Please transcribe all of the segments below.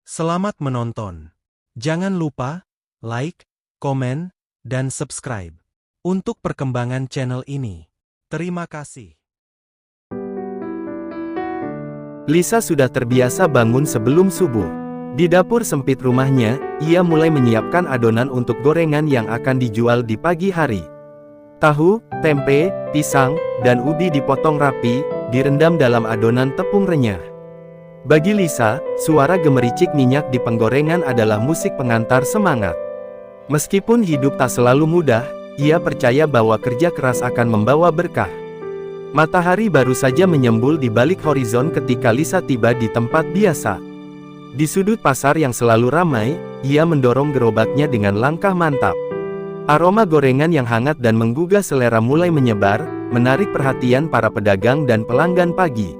Selamat menonton. Jangan lupa like, komen, dan subscribe untuk perkembangan channel ini. Terima kasih. Lisa sudah terbiasa bangun sebelum subuh. Di dapur sempit rumahnya, ia mulai menyiapkan adonan untuk gorengan yang akan dijual di pagi hari. Tahu, tempe, pisang, dan ubi dipotong rapi, direndam dalam adonan tepung renyah. Bagi Lisa, suara gemericik minyak di penggorengan adalah musik pengantar semangat. Meskipun hidup tak selalu mudah, ia percaya bahwa kerja keras akan membawa berkah. Matahari baru saja menyembul di balik horizon ketika Lisa tiba di tempat biasa. Di sudut pasar yang selalu ramai, ia mendorong gerobaknya dengan langkah mantap. Aroma gorengan yang hangat dan menggugah selera mulai menyebar, menarik perhatian para pedagang dan pelanggan pagi.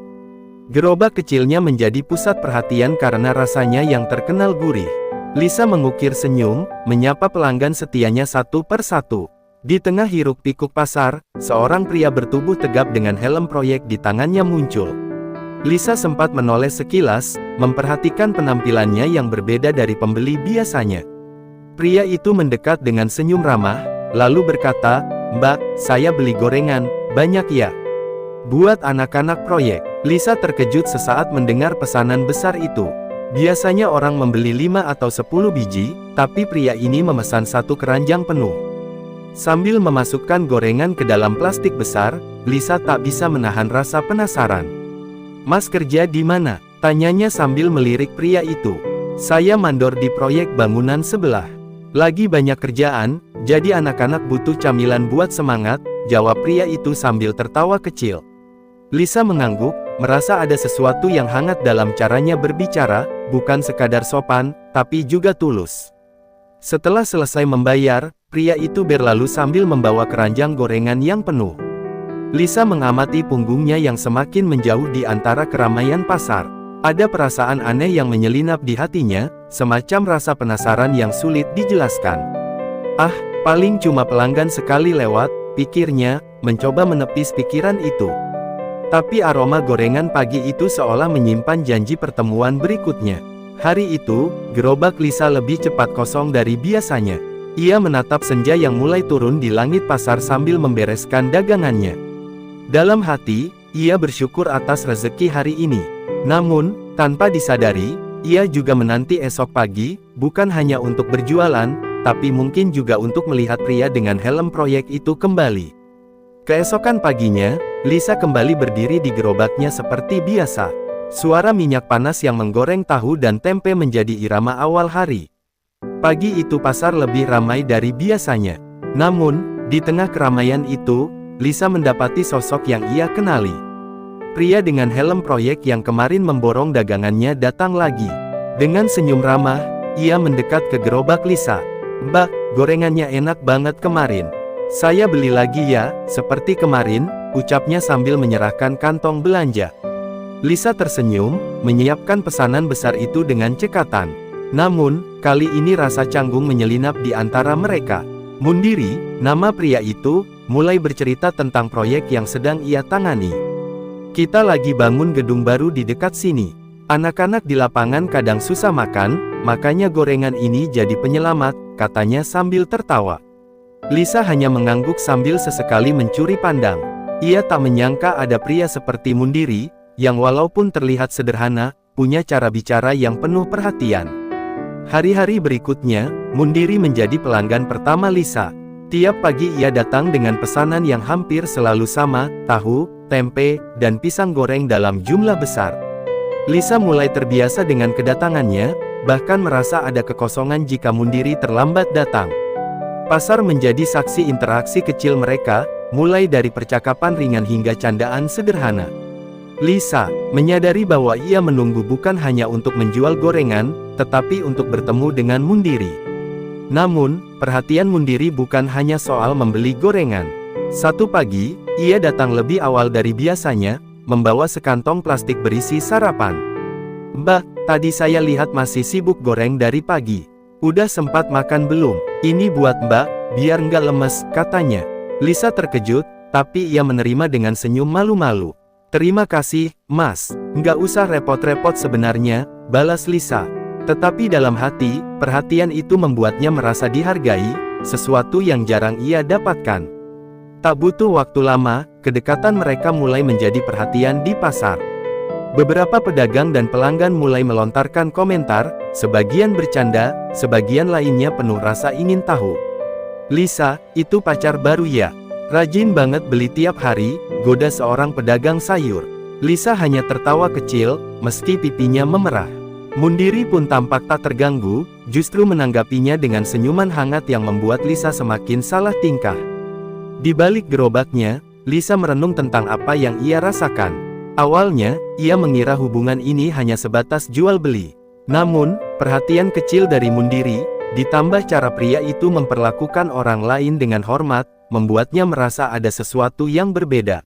Gerobak kecilnya menjadi pusat perhatian karena rasanya yang terkenal gurih. Lisa mengukir senyum, menyapa pelanggan setianya satu per satu. Di tengah hiruk-pikuk pasar, seorang pria bertubuh tegap dengan helm proyek di tangannya muncul. Lisa sempat menoleh sekilas, memperhatikan penampilannya yang berbeda dari pembeli biasanya. Pria itu mendekat dengan senyum ramah, lalu berkata, "Mbak, saya beli gorengan, banyak ya? Buat anak-anak proyek." Lisa terkejut sesaat mendengar pesanan besar itu. Biasanya orang membeli 5 atau 10 biji, tapi pria ini memesan satu keranjang penuh. Sambil memasukkan gorengan ke dalam plastik besar, Lisa tak bisa menahan rasa penasaran. "Mas kerja di mana?" tanyanya sambil melirik pria itu. "Saya mandor di proyek bangunan sebelah. Lagi banyak kerjaan, jadi anak-anak butuh camilan buat semangat," jawab pria itu sambil tertawa kecil. Lisa mengangguk, merasa ada sesuatu yang hangat dalam caranya berbicara, bukan sekadar sopan, tapi juga tulus. Setelah selesai membayar, pria itu berlalu sambil membawa keranjang gorengan yang penuh. Lisa mengamati punggungnya yang semakin menjauh di antara keramaian pasar. Ada perasaan aneh yang menyelinap di hatinya, semacam rasa penasaran yang sulit dijelaskan. "Ah, paling cuma pelanggan sekali lewat," pikirnya, mencoba menepis pikiran itu. Tapi aroma gorengan pagi itu seolah menyimpan janji pertemuan berikutnya. Hari itu, gerobak Lisa lebih cepat kosong dari biasanya. Ia menatap senja yang mulai turun di langit pasar sambil membereskan dagangannya. Dalam hati, ia bersyukur atas rezeki hari ini. Namun, tanpa disadari, ia juga menanti esok pagi, bukan hanya untuk berjualan, tapi mungkin juga untuk melihat pria dengan helm proyek itu kembali. Keesokan paginya, Lisa kembali berdiri di gerobaknya seperti biasa. Suara minyak panas yang menggoreng tahu dan tempe menjadi irama awal hari. Pagi itu pasar lebih ramai dari biasanya. Namun, di tengah keramaian itu, Lisa mendapati sosok yang ia kenali. Pria dengan helm proyek yang kemarin memborong dagangannya datang lagi. Dengan senyum ramah, ia mendekat ke gerobak Lisa. "Mbak, gorengannya enak banget kemarin. Saya beli lagi ya, seperti kemarin," ucapnya sambil menyerahkan kantong belanja. Lisa tersenyum, menyiapkan pesanan besar itu dengan cekatan. Namun, kali ini rasa canggung menyelinap di antara mereka. Mundiri, nama pria itu, mulai bercerita tentang proyek yang sedang ia tangani. "Kita lagi bangun gedung baru di dekat sini. Anak-anak di lapangan kadang susah makan, makanya gorengan ini jadi penyelamat," katanya sambil tertawa. Lisa hanya mengangguk sambil sesekali mencuri pandang. Ia tak menyangka ada pria seperti Mundiri, yang walaupun terlihat sederhana, punya cara bicara yang penuh perhatian. Hari-hari berikutnya, Mundiri menjadi pelanggan pertama Lisa. Tiap pagi ia datang dengan pesanan yang hampir selalu sama, tahu, tempe, dan pisang goreng dalam jumlah besar. Lisa mulai terbiasa dengan kedatangannya, bahkan merasa ada kekosongan jika Mundiri terlambat datang. Pasar menjadi saksi interaksi kecil mereka, mulai dari percakapan ringan hingga candaan sederhana. Lisa menyadari bahwa ia menunggu bukan hanya untuk menjual gorengan, tetapi untuk bertemu dengan Mundiri. Namun, perhatian Mundiri bukan hanya soal membeli gorengan. Satu pagi, ia datang lebih awal dari biasanya, membawa sekantong plastik berisi sarapan. "Mbak, tadi saya lihat masih sibuk goreng dari pagi. Udah sempat makan belum? Ini buat Mbak, biar nggak lemes," katanya. Lisa terkejut, tapi ia menerima dengan senyum malu-malu. "Terima kasih, Mas. Nggak usah repot-repot sebenarnya," balas Lisa. Tetapi dalam hati, perhatian itu membuatnya merasa dihargai, sesuatu yang jarang ia dapatkan. Tak butuh waktu lama, kedekatan mereka mulai menjadi perhatian di pasar. Beberapa pedagang dan pelanggan mulai melontarkan komentar, sebagian bercanda, sebagian lainnya penuh rasa ingin tahu. "Lisa, itu pacar baru ya? Rajin banget beli tiap hari," goda seorang pedagang sayur. Lisa hanya tertawa kecil, meski pipinya memerah. Mundiri pun tampak tak terganggu, justru menanggapinya dengan senyuman hangat yang membuat Lisa semakin salah tingkah. Di balik gerobaknya, Lisa merenung tentang apa yang ia rasakan. Awalnya, ia mengira hubungan ini hanya sebatas jual-beli. Namun, perhatian kecil dari Mundiri, ditambah cara pria itu memperlakukan orang lain dengan hormat, membuatnya merasa ada sesuatu yang berbeda.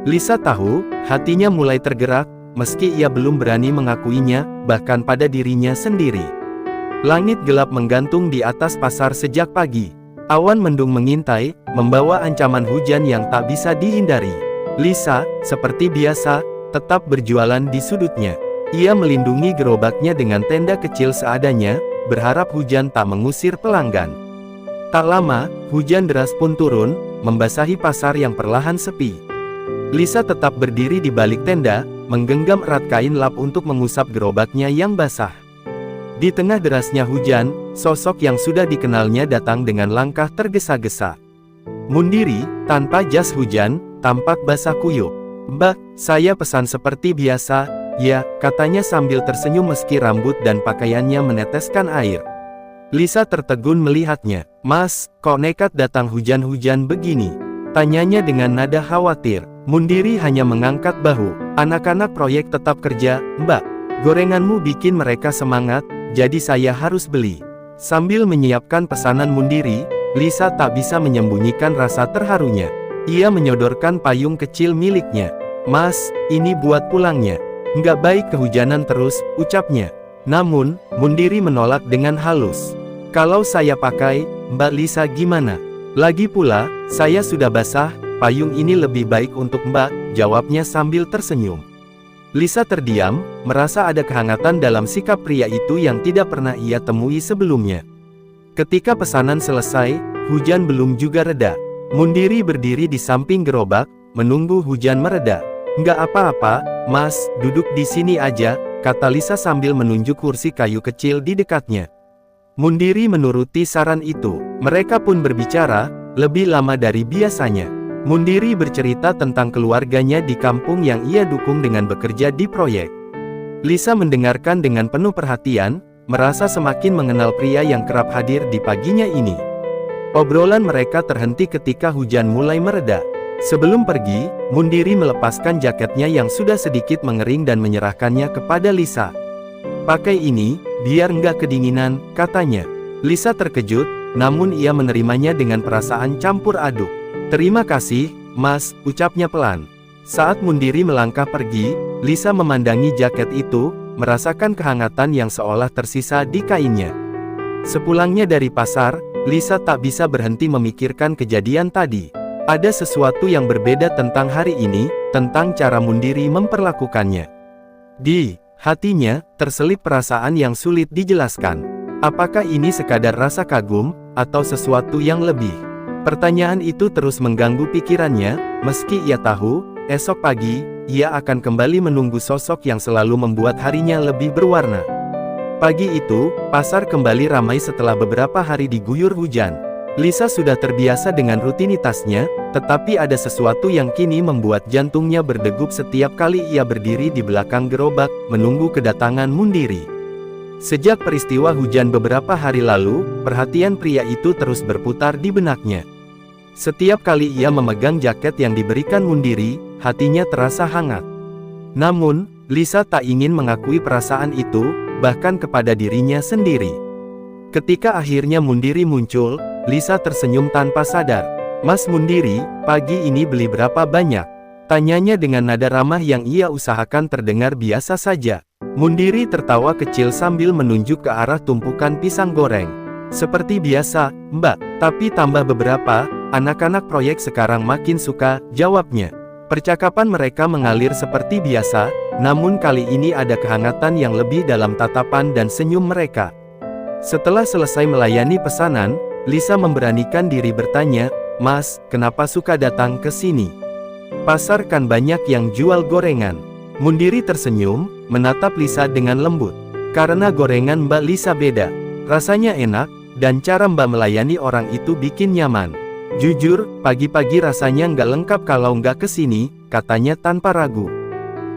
Lisa tahu, hatinya mulai tergerak, meski ia belum berani mengakuinya, bahkan pada dirinya sendiri. Langit gelap menggantung di atas pasar sejak pagi. Awan mendung mengintai, membawa ancaman hujan yang tak bisa dihindari. Lisa, seperti biasa, tetap berjualan di sudutnya. Ia melindungi gerobaknya dengan tenda kecil seadanya, berharap hujan tak mengusir pelanggan. Tak lama, hujan deras pun turun, membasahi pasar yang perlahan sepi. Lisa tetap berdiri di balik tenda, menggenggam erat kain lap untuk mengusap gerobaknya yang basah. Di tengah derasnya hujan, sosok yang sudah dikenalnya datang dengan langkah tergesa-gesa. Mundiri, tanpa jas hujan, tampak basah kuyup. "Mbak, saya pesan seperti biasa, ya," katanya sambil tersenyum meski rambut dan pakaiannya meneteskan air. Lisa tertegun melihatnya. "Mas, kok nekat datang hujan-hujan begini?" tanyanya dengan nada khawatir. Mundiri hanya mengangkat bahu. "Anak-anak proyek tetap kerja, Mbak. Gorenganmu bikin mereka semangat, jadi saya harus beli." Sambil menyiapkan pesanan Mundiri, Lisa tak bisa menyembunyikan rasa terharunya. Ia menyodorkan payung kecil miliknya. "Mas, ini buat pulangnya. Nggak baik kehujanan terus," ucapnya. Namun, Mundiri menolak dengan halus. "Kalau saya pakai, Mbak Lisa gimana? Lagi pula, saya sudah basah. Payung ini lebih baik untuk Mbak," jawabnya sambil tersenyum. Lisa terdiam, merasa ada kehangatan dalam sikap pria itu yang tidak pernah ia temui sebelumnya. Ketika pesanan selesai, hujan belum juga reda. Mundiri berdiri di samping gerobak, menunggu hujan mereda. "Nggak apa-apa, Mas, duduk di sini aja," kata Lisa sambil menunjuk kursi kayu kecil di dekatnya. Mundiri menuruti saran itu. Mereka pun berbicara, lebih lama dari biasanya. Mundiri bercerita tentang keluarganya di kampung yang ia dukung dengan bekerja di proyek. Lisa mendengarkan dengan penuh perhatian, merasa semakin mengenal pria yang kerap hadir di paginya ini. Obrolan mereka terhenti ketika hujan mulai mereda. Sebelum pergi, Mundiri melepaskan jaketnya yang sudah sedikit mengering dan menyerahkannya kepada Lisa. "Pakai ini, biar nggak kedinginan," katanya. Lisa terkejut, namun ia menerimanya dengan perasaan campur aduk. "Terima kasih, Mas," ucapnya pelan. Saat Mundiri melangkah pergi, Lisa memandangi jaket itu, merasakan kehangatan yang seolah tersisa di kainnya. Sepulangnya dari pasar, Lisa tak bisa berhenti memikirkan kejadian tadi. Ada sesuatu yang berbeda tentang hari ini, tentang cara Mundiri memperlakukannya. Di hatinya, terselip perasaan yang sulit dijelaskan. Apakah ini sekadar rasa kagum, atau sesuatu yang lebih? Pertanyaan itu terus mengganggu pikirannya, meski ia tahu, esok pagi, ia akan kembali menunggu sosok yang selalu membuat harinya lebih berwarna. Pagi itu, pasar kembali ramai setelah beberapa hari diguyur hujan. Lisa sudah terbiasa dengan rutinitasnya, tetapi ada sesuatu yang kini membuat jantungnya berdegup setiap kali ia berdiri di belakang gerobak, menunggu kedatangan Mundiri. Sejak peristiwa hujan beberapa hari lalu, perhatian pria itu terus berputar di benaknya. Setiap kali ia memegang jaket yang diberikan Mundiri, hatinya terasa hangat. Namun, Lisa tak ingin mengakui perasaan itu, bahkan kepada dirinya sendiri. Ketika akhirnya Mundiri muncul, Lisa tersenyum tanpa sadar. "Mas Mundiri, pagi ini beli berapa banyak?" tanyanya dengan nada ramah yang ia usahakan terdengar biasa saja. Mundiri tertawa kecil sambil menunjuk ke arah tumpukan pisang goreng. "Seperti biasa, Mbak, tapi tambah beberapa, anak-anak proyek sekarang makin suka," jawabnya. Percakapan mereka mengalir seperti biasa, namun kali ini ada kehangatan yang lebih dalam tatapan dan senyum mereka. Setelah selesai melayani pesanan, Lisa memberanikan diri bertanya, "Mas, kenapa suka datang ke sini? Pasar kan banyak yang jual gorengan." Mundiri tersenyum, menatap Lisa dengan lembut. "Karena gorengan Mbak Lisa beda. Rasanya enak, dan cara Mbak melayani orang itu bikin nyaman. Jujur, pagi-pagi rasanya nggak lengkap kalau nggak kesini," katanya tanpa ragu.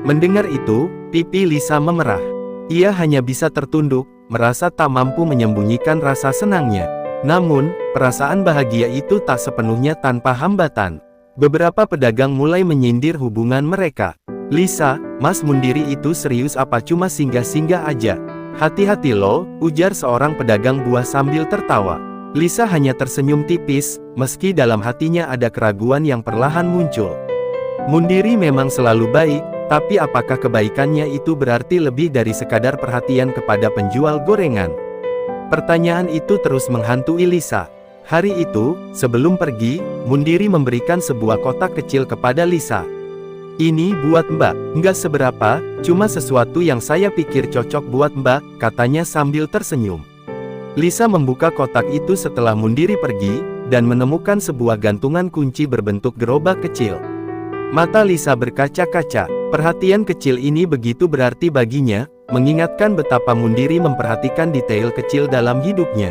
Mendengar itu, pipi Lisa memerah. Ia hanya bisa tertunduk, merasa tak mampu menyembunyikan rasa senangnya. Namun, perasaan bahagia itu tak sepenuhnya tanpa hambatan. Beberapa pedagang mulai menyindir hubungan mereka. "Lisa, Mas Mundiri itu serius apa cuma singgah-singgah aja? Hati-hati loh," ujar seorang pedagang buah sambil tertawa. Lisa hanya tersenyum tipis, meski dalam hatinya ada keraguan yang perlahan muncul. Mundiri memang selalu baik, tapi apakah kebaikannya itu berarti lebih dari sekadar perhatian kepada penjual gorengan? Pertanyaan itu terus menghantui Lisa. Hari itu, sebelum pergi, Mundiri memberikan sebuah kotak kecil kepada Lisa. "Ini buat Mbak, nggak seberapa, cuma sesuatu yang saya pikir cocok buat Mbak," katanya sambil tersenyum. Lisa membuka kotak itu setelah Mundiri pergi, dan menemukan sebuah gantungan kunci berbentuk gerobak kecil. Mata Lisa berkaca-kaca, perhatian kecil ini begitu berarti baginya, mengingatkan betapa Mundiri memperhatikan detail kecil dalam hidupnya.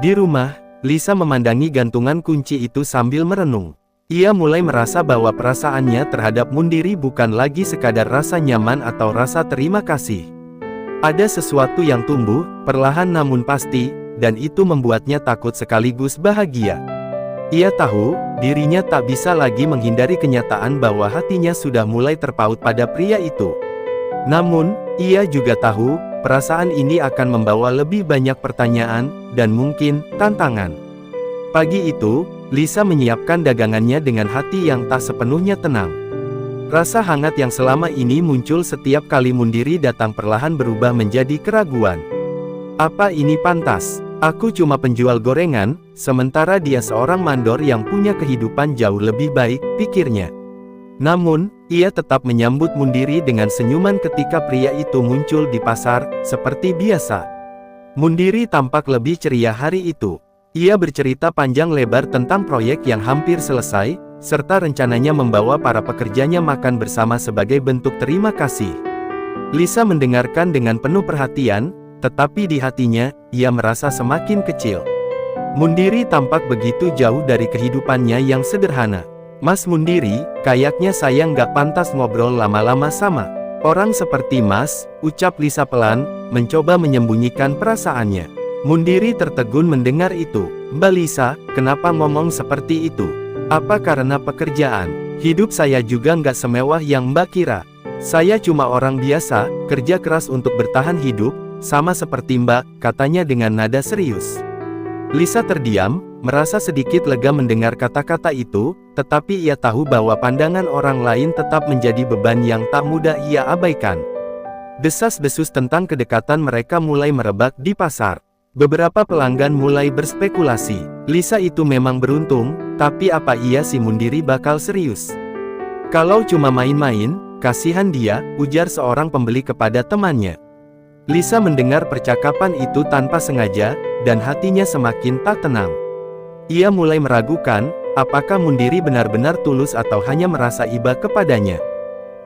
Di rumah, Lisa memandangi gantungan kunci itu sambil merenung. Ia mulai merasa bahwa perasaannya terhadap Mundiri bukan lagi sekadar rasa nyaman atau rasa terima kasih. Ada sesuatu yang tumbuh, perlahan namun pasti, dan itu membuatnya takut sekaligus bahagia. Ia tahu, dirinya tak bisa lagi menghindari kenyataan bahwa hatinya sudah mulai terpaut pada pria itu. Namun, ia juga tahu, perasaan ini akan membawa lebih banyak pertanyaan, dan mungkin, tantangan. Pagi itu, Lisa menyiapkan dagangannya dengan hati yang tak sepenuhnya tenang. Rasa hangat yang selama ini muncul setiap kali Mundiri datang perlahan berubah menjadi keraguan. "Apa ini pantas? Aku cuma penjual gorengan, sementara dia seorang mandor yang punya kehidupan jauh lebih baik," pikirnya. Namun, ia tetap menyambut Mundiri dengan senyuman ketika pria itu muncul di pasar, seperti biasa. Mundiri tampak lebih ceria hari itu. Ia bercerita panjang lebar tentang proyek yang hampir selesai, serta rencananya membawa para pekerjanya makan bersama sebagai bentuk terima kasih. Lisa mendengarkan dengan penuh perhatian, tetapi di hatinya, ia merasa semakin kecil. Mundiri tampak begitu jauh dari kehidupannya yang sederhana. "Mas Mundiri, kayaknya saya nggak pantas ngobrol lama-lama sama orang seperti Mas," ucap Lisa pelan, mencoba menyembunyikan perasaannya. Mundiri tertegun mendengar itu. "Mbak Lisa, kenapa ngomong seperti itu? Apa karena pekerjaan? Hidup saya juga nggak semewah yang Mbak kira. Saya cuma orang biasa, kerja keras untuk bertahan hidup, sama seperti Mbak," katanya dengan nada serius. Lisa terdiam, merasa sedikit lega mendengar kata-kata itu, tetapi ia tahu bahwa pandangan orang lain tetap menjadi beban yang tak mudah ia abaikan. Desas-desus tentang kedekatan mereka mulai merebak di pasar. Beberapa pelanggan mulai berspekulasi. Lisa itu memang beruntung, tapi apa iya si Mundiri bakal serius? "Kalau cuma main-main, kasihan dia," ujar seorang pembeli kepada temannya. Lisa mendengar percakapan itu tanpa sengaja, dan hatinya semakin tak tenang. Ia mulai meragukan, apakah Mundiri benar-benar tulus atau hanya merasa iba kepadanya.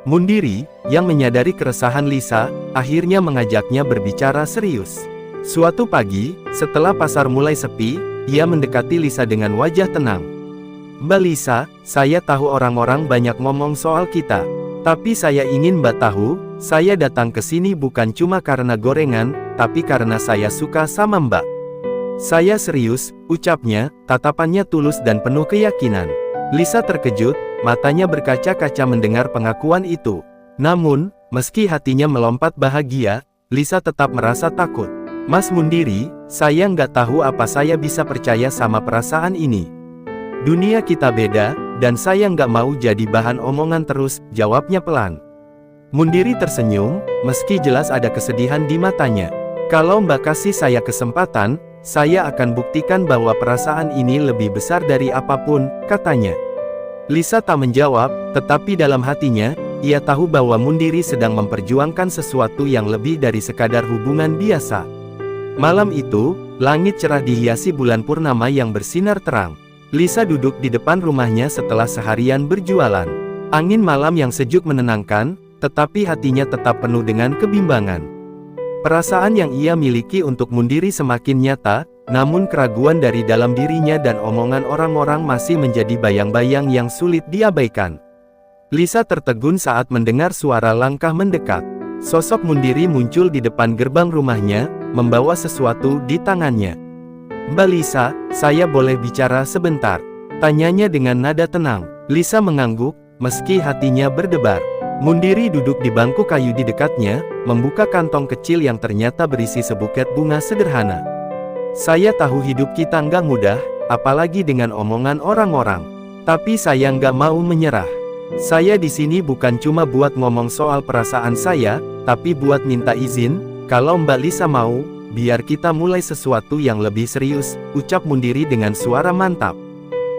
Mundiri, yang menyadari keresahan Lisa, akhirnya mengajaknya berbicara serius. Suatu pagi, setelah pasar mulai sepi, ia mendekati Lisa dengan wajah tenang. "Mbak Lisa, saya tahu orang-orang banyak ngomong soal kita. Tapi saya ingin Mbak tahu, saya datang ke sini bukan cuma karena gorengan, tapi karena saya suka sama Mbak. Saya serius," ucapnya, tatapannya tulus dan penuh keyakinan. Lisa terkejut, matanya berkaca-kaca mendengar pengakuan itu. Namun, meski hatinya melompat bahagia, Lisa tetap merasa takut. "Mas Mundiri, saya nggak tahu apa saya bisa percaya sama perasaan ini. Dunia kita beda, dan saya nggak mau jadi bahan omongan terus," jawabnya pelan. Mundiri tersenyum, meski jelas ada kesedihan di matanya. "Kalau Mbak kasih saya kesempatan, saya akan buktikan bahwa perasaan ini lebih besar dari apapun," katanya. Lisa tak menjawab, tetapi dalam hatinya, ia tahu bahwa Mundiri sedang memperjuangkan sesuatu yang lebih dari sekadar hubungan biasa. Malam itu, langit cerah dihiasi bulan purnama yang bersinar terang. Lisa duduk di depan rumahnya setelah seharian berjualan. Angin malam yang sejuk menenangkan, tetapi hatinya tetap penuh dengan kebimbangan. Perasaan yang ia miliki untuk Mundiri semakin nyata, namun keraguan dari dalam dirinya dan omongan orang-orang masih menjadi bayang-bayang yang sulit diabaikan. Lisa tertegun saat mendengar suara langkah mendekat. Sosok Mundiri muncul di depan gerbang rumahnya, membawa sesuatu di tangannya. "Mbak Lisa, saya boleh bicara sebentar?" tanyanya dengan nada tenang. Lisa mengangguk, meski hatinya berdebar. Mundiri duduk di bangku kayu di dekatnya, membuka kantong kecil yang ternyata berisi sebuket bunga sederhana. "Saya tahu hidup kita nggak mudah, apalagi dengan omongan orang-orang. Tapi saya nggak mau menyerah. Saya di sini bukan cuma buat ngomong soal perasaan saya, tapi buat minta izin, kalau Mbak Lisa mau, biar kita mulai sesuatu yang lebih serius," ucap Mundiri dengan suara mantap.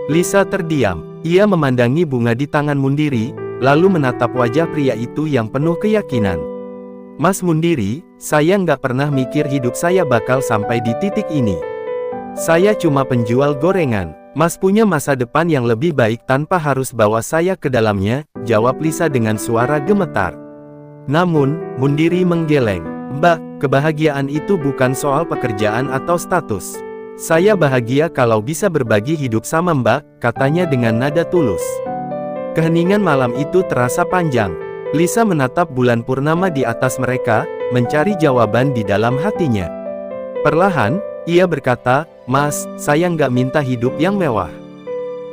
Lisa terdiam. Ia memandangi bunga di tangan Mundiri, lalu menatap wajah pria itu yang penuh keyakinan. "Mas Mundiri, saya nggak pernah mikir hidup saya bakal sampai di titik ini. Saya cuma penjual gorengan. Mas punya masa depan yang lebih baik tanpa harus bawa saya ke dalamnya," jawab Lisa dengan suara gemetar. Namun, Mundiri menggeleng. "Mbak, kebahagiaan itu bukan soal pekerjaan atau status. Saya bahagia kalau bisa berbagi hidup sama Mbak," katanya dengan nada tulus. Keheningan malam itu terasa panjang. Lisa menatap bulan purnama di atas mereka, mencari jawaban di dalam hatinya. Perlahan, ia berkata, "Mas, saya nggak minta hidup yang mewah.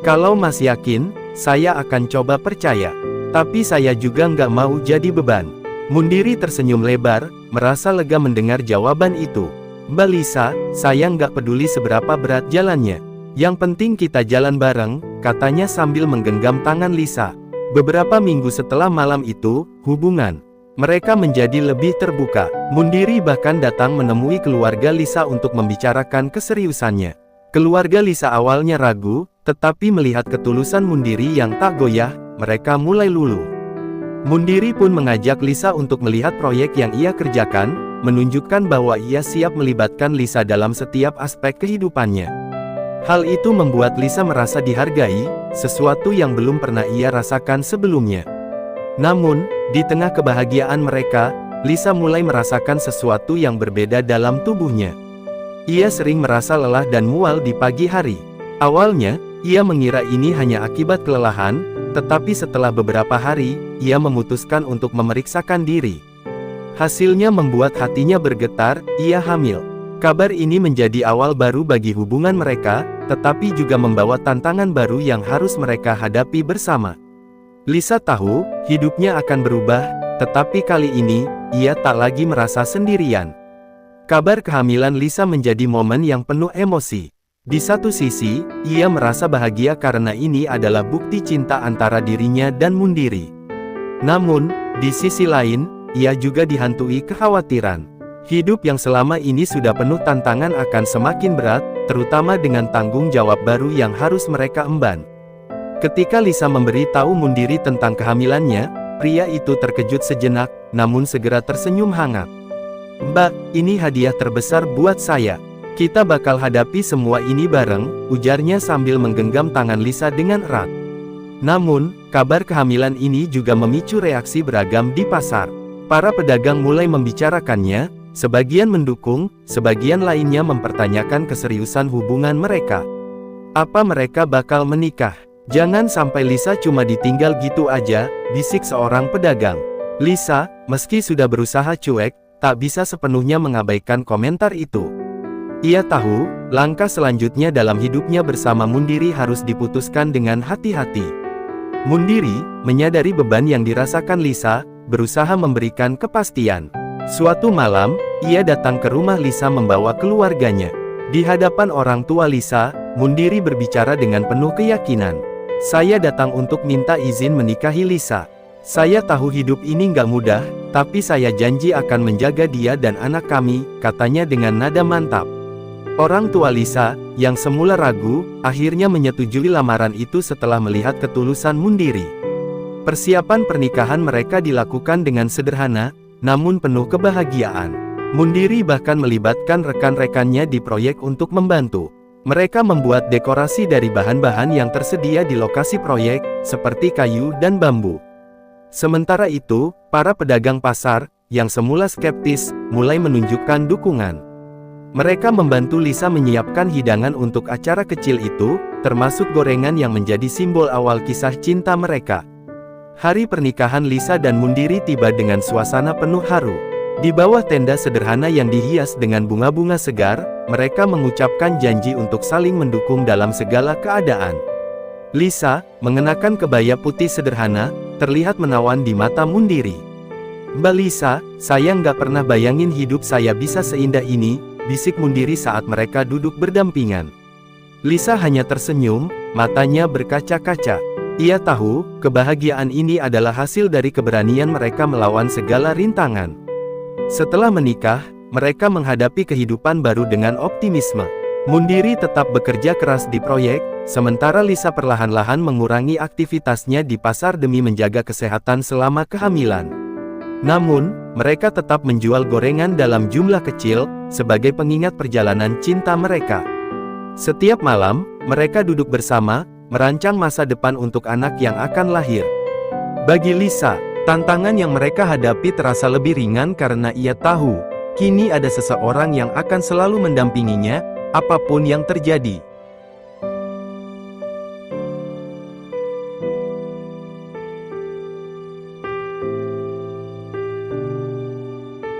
Kalau Mas yakin, saya akan coba percaya. Tapi saya juga nggak mau jadi beban." Mundiri tersenyum lebar, merasa lega mendengar jawaban itu. "Mbak Lisa, saya nggak peduli seberapa berat jalannya. Yang penting kita jalan bareng," katanya sambil menggenggam tangan Lisa. Beberapa minggu setelah malam itu, hubungan mereka menjadi lebih terbuka. Mundiri bahkan datang menemui keluarga Lisa untuk membicarakan keseriusannya. Keluarga Lisa awalnya ragu, tetapi melihat ketulusan Mundiri yang tak goyah, mereka mulai luluh. Mundiri pun mengajak Lisa untuk melihat proyek yang ia kerjakan, menunjukkan bahwa ia siap melibatkan Lisa dalam setiap aspek kehidupannya. Hal itu membuat Lisa merasa dihargai, sesuatu yang belum pernah ia rasakan sebelumnya. Namun, di tengah kebahagiaan mereka, Lisa mulai merasakan sesuatu yang berbeda dalam tubuhnya. Ia sering merasa lelah dan mual di pagi hari. Awalnya, ia mengira ini hanya akibat kelelahan, tetapi setelah beberapa hari, ia memutuskan untuk memeriksakan diri. Hasilnya membuat hatinya bergetar, ia hamil. Kabar ini menjadi awal baru bagi hubungan mereka, tetapi juga membawa tantangan baru yang harus mereka hadapi bersama. Lisa tahu, hidupnya akan berubah, tetapi kali ini, ia tak lagi merasa sendirian. Kabar kehamilan Lisa menjadi momen yang penuh emosi. Di satu sisi, ia merasa bahagia karena ini adalah bukti cinta antara dirinya dan Mundiri. Namun, di sisi lain, ia juga dihantui kekhawatiran. Hidup yang selama ini sudah penuh tantangan akan semakin berat, terutama dengan tanggung jawab baru yang harus mereka emban. Ketika Lisa memberi tahu Mundiri tentang kehamilannya, pria itu terkejut sejenak, namun segera tersenyum hangat. "Mbak, ini hadiah terbesar buat saya. Kita bakal hadapi semua ini bareng," ujarnya sambil menggenggam tangan Lisa dengan erat. Namun, kabar kehamilan ini juga memicu reaksi beragam di pasar. Para pedagang mulai membicarakannya, sebagian mendukung, sebagian lainnya mempertanyakan keseriusan hubungan mereka. Apa mereka bakal menikah? "Jangan sampai Lisa cuma ditinggal gitu aja," bisik seorang pedagang. Lisa, meski sudah berusaha cuek, tak bisa sepenuhnya mengabaikan komentar itu. Ia tahu, langkah selanjutnya dalam hidupnya bersama Mundiri harus diputuskan dengan hati-hati. Mundiri, menyadari beban yang dirasakan Lisa, berusaha memberikan kepastian. Suatu malam, ia datang ke rumah Lisa membawa keluarganya. Di hadapan orang tua Lisa, Mundiri berbicara dengan penuh keyakinan. "Saya datang untuk minta izin menikahi Lisa. Saya tahu hidup ini nggak mudah, tapi saya janji akan menjaga dia dan anak kami," katanya dengan nada mantap. Orang tua Lisa, yang semula ragu, akhirnya menyetujui lamaran itu setelah melihat ketulusan Mundiri. Persiapan pernikahan mereka dilakukan dengan sederhana, namun penuh kebahagiaan. Mundiri bahkan melibatkan rekan-rekannya di proyek untuk membantu. Mereka membuat dekorasi dari bahan-bahan yang tersedia di lokasi proyek, seperti kayu dan bambu. Sementara itu, para pedagang pasar, yang semula skeptis, mulai menunjukkan dukungan. Mereka membantu Lisa menyiapkan hidangan untuk acara kecil itu, termasuk gorengan yang menjadi simbol awal kisah cinta mereka. Hari pernikahan Lisa dan Mundiri tiba dengan suasana penuh haru. Di bawah tenda sederhana yang dihias dengan bunga-bunga segar, mereka mengucapkan janji untuk saling mendukung dalam segala keadaan. Lisa, mengenakan kebaya putih sederhana, terlihat menawan di mata Mundiri. "Mbak Lisa, saya nggak pernah bayangin hidup saya bisa seindah ini," bisik Mundiri saat mereka duduk berdampingan. Lisa hanya tersenyum, matanya berkaca-kaca. Ia tahu, kebahagiaan ini adalah hasil dari keberanian mereka melawan segala rintangan. Setelah menikah, mereka menghadapi kehidupan baru dengan optimisme. Mundiri tetap bekerja keras di proyek, sementara Lisa perlahan-lahan mengurangi aktivitasnya di pasar demi menjaga kesehatan selama kehamilan. Namun, mereka tetap menjual gorengan dalam jumlah kecil, sebagai pengingat perjalanan cinta mereka. Setiap malam, mereka duduk bersama, merancang masa depan untuk anak yang akan lahir. Bagi Lisa, tantangan yang mereka hadapi terasa lebih ringan karena ia tahu, kini ada seseorang yang akan selalu mendampinginya, apapun yang terjadi.